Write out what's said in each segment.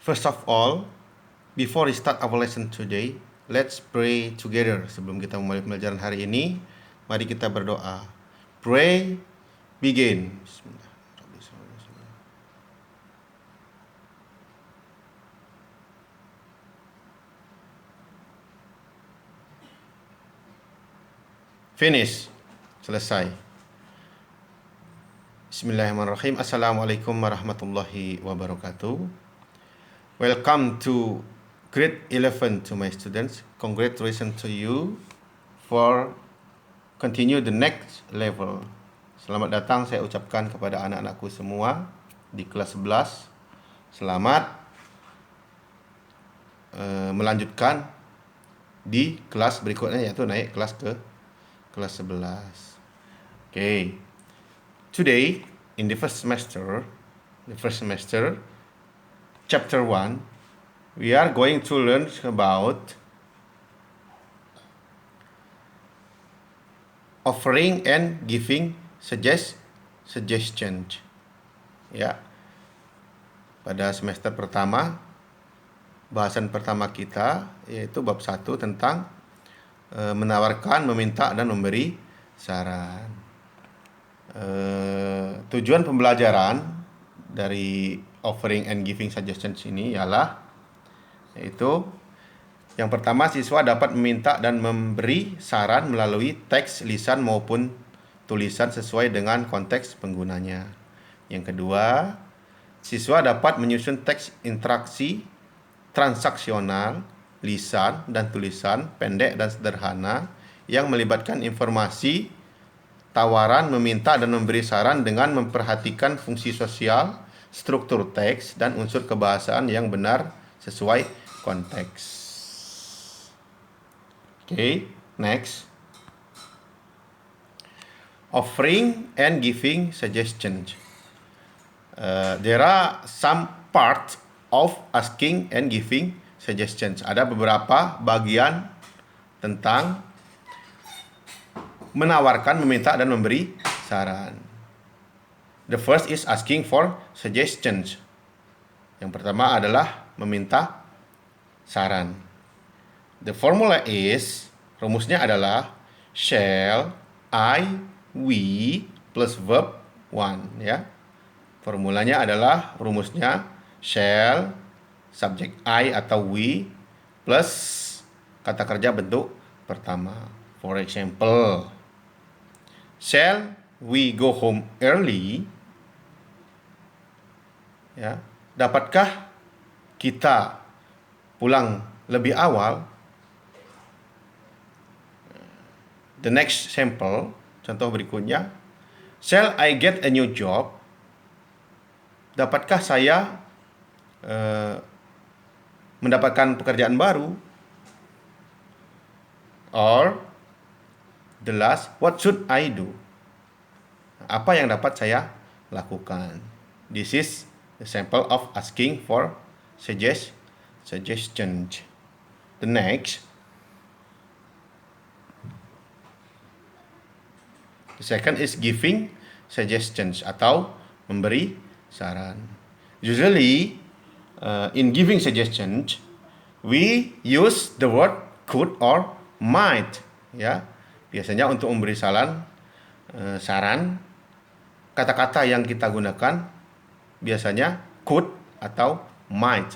First of all, before we start our lesson today, let's pray together. Sebelum kita memulai pembelajaran hari ini, mari kita berdoa. Pray, begin. Bismillah. Finish. Selesai. Bismillahirrahmanirrahim. Assalamualaikum warahmatullahi wabarakatuh. Welcome to grade 11 to my students. Congratulations to you for continue the next level. Selamat datang saya ucapkan kepada anak-anakku semua di kelas 11. Selamat melanjutkan di kelas berikutnya, yaitu naik kelas ke kelas 11. Okay. Today in the first semester, chapter 1, we are going to learn about offering and giving suggestions. Ya. Pada semester pertama, bahasan pertama kita yaitu bab 1 tentang menawarkan, meminta dan memberi saran. Tujuan pembelajaran dari offering and giving suggestions ini ialah yaitu yang pertama, siswa dapat meminta dan memberi saran melalui teks, lisan maupun tulisan sesuai dengan konteks penggunanya. Yang kedua, siswa dapat menyusun teks interaksi transaksional, lisan dan tulisan pendek dan sederhana yang melibatkan informasi, tawaran, meminta dan memberi saran dengan memperhatikan fungsi sosial, struktur teks, dan unsur kebahasaan yang benar sesuai konteks. Okay, next. Offering and giving suggestions. There are some parts of asking and giving suggestions. Ada beberapa bagian tentang menawarkan, meminta dan memberi saran. The first is asking for suggestions. Yang pertama adalah meminta saran. The formula is, rumusnya adalah shall, I, we plus verb one, ya. Formulanya adalah rumusnya shall, subjek I atau we plus kata kerja bentuk pertama. For example, shall we go home early? Ya, dapatkah kita pulang lebih awal? The next sample, contoh berikutnya, shall I get a new job? Dapatkah saya mendapatkan pekerjaan baru? Or the last, what should I do? Apa yang dapat saya lakukan? This is the sample of asking for suggestions. The next, the second is giving suggestions atau memberi saran. Usually, in giving suggestions, we use the word could or might. Ya, biasanya untuk memberi saran, kata-kata yang kita gunakan biasanya could atau might.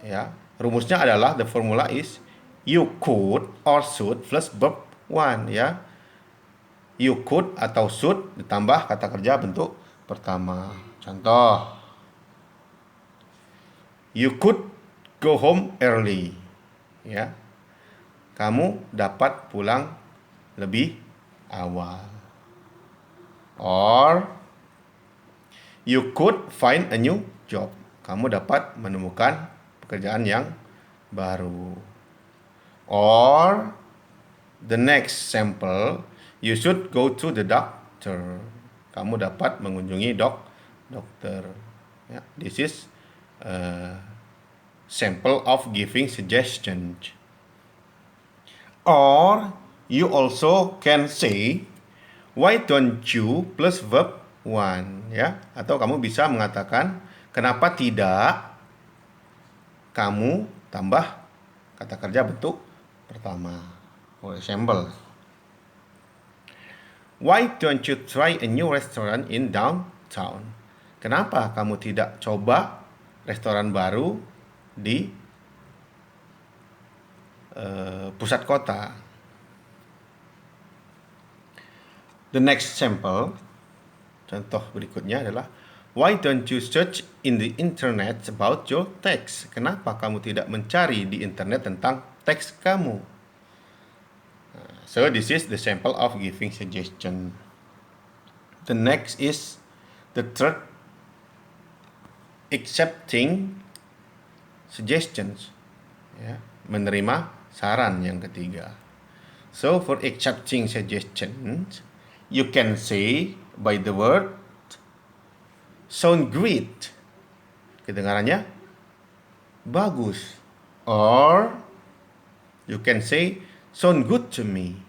Ya, rumusnya adalah, the formula is you could or should plus verb one, ya. You could atau should ditambah kata kerja bentuk pertama. Contoh, you could go home early. Ya, kamu dapat pulang lebih awal. Or you could find a new job. Kamu dapat menemukan pekerjaan yang baru. Or the next sample, you should go to the doctor. Kamu dapat mengunjungi dokter. Ya, this is sample of giving suggestions. Or you also can say, why don't you plus verb one, ya. Atau kamu bisa mengatakan, kenapa tidak kamu tambah kata kerja bentuk pertama. For example, why don't you try a new restaurant in downtown? Kenapa kamu tidak coba restoran baru di pusat kota? The next sample, contoh berikutnya adalah, why don't you search in the internet about your text? Kenapa kamu tidak mencari di internet tentang teks kamu? So this is the sample of giving suggestion. The next is the third, accepting suggestions. Ya, menerima saran yang ketiga. So for accepting suggestions, you can say by the word sound great. Kedengarannya bagus. Or you can say sound good to me.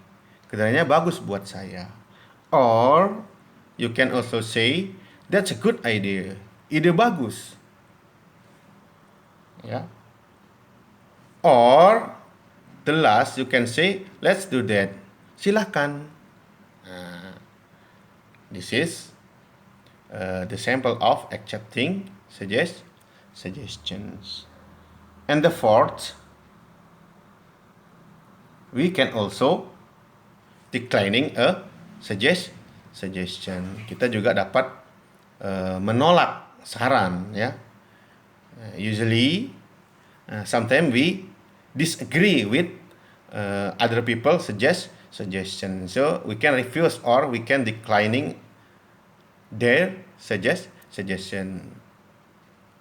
Kedengarannya bagus buat saya. Or you can also say that's a good idea. Ide bagus. Ya. Or the last you can say let's do that. Silakan. This is the sample of accepting suggestions. And the fourth, we can also declining a suggestion. Kita juga dapat menolak saran, ya. Usually, sometimes we disagree with other people suggestion. So we can refuse or we can declining their suggestion.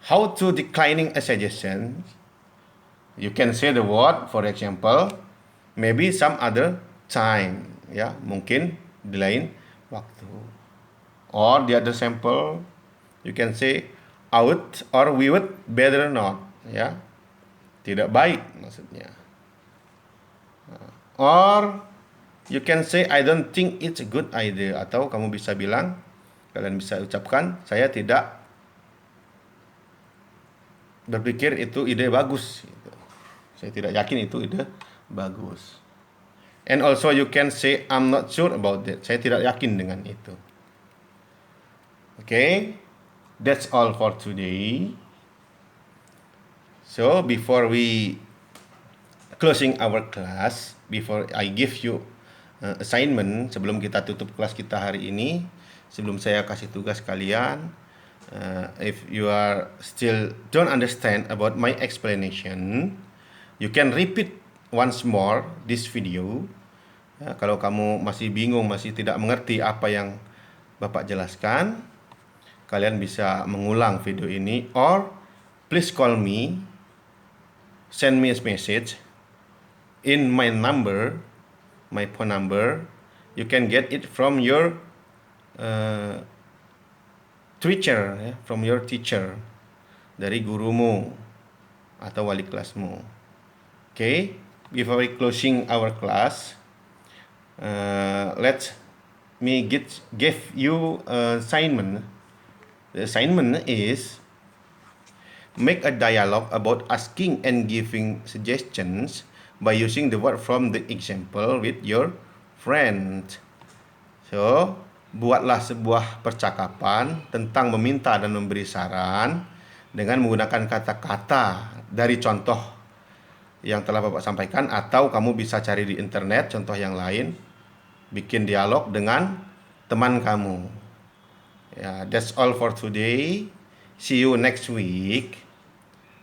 How to declining a suggestion? You can say the word, for example, maybe some other time, ya, mungkin di lain waktu. Or the other sample, you can say out or we would better not, ya, tidak baik maksudnya. Or you can say I don't think it's a good idea, atau kamu bisa bilang, kalian bisa ucapkan, saya tidak berpikir itu ide bagus. Saya tidak yakin itu ide bagus. And also you can say I'm not sure about that. Saya tidak yakin dengan itu. Okay, that's all for today. So before we closing our class, before I give you assignment, sebelum kita tutup kelas kita hari ini, sebelum saya kasih tugas kalian, if you are still don't understand about my explanation, you can repeat once more this video. Ya, kalau kamu masih bingung, masih tidak mengerti apa yang Bapak jelaskan, kalian bisa mengulang video ini, or please call me, send me a message in my number, my phone number. You can get it from your teacher, ya, from your teacher, dari gurumu atau wali kelasmu. Okay, before we closing our class, let me give you assignment. The assignment is make a dialogue about asking and giving suggestions by using the word from the example with your friend. So, buatlah sebuah percakapan tentang meminta dan memberi saran dengan menggunakan kata-kata dari contoh yang telah Bapak sampaikan, atau kamu bisa cari di internet contoh yang lain, bikin dialog dengan teman kamu. Ya, that's all for today. See you next week.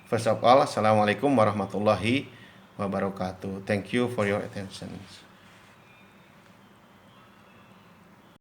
First of all, Assalamualaikum warahmatullahi wabarakatuh. Thank you for your attention.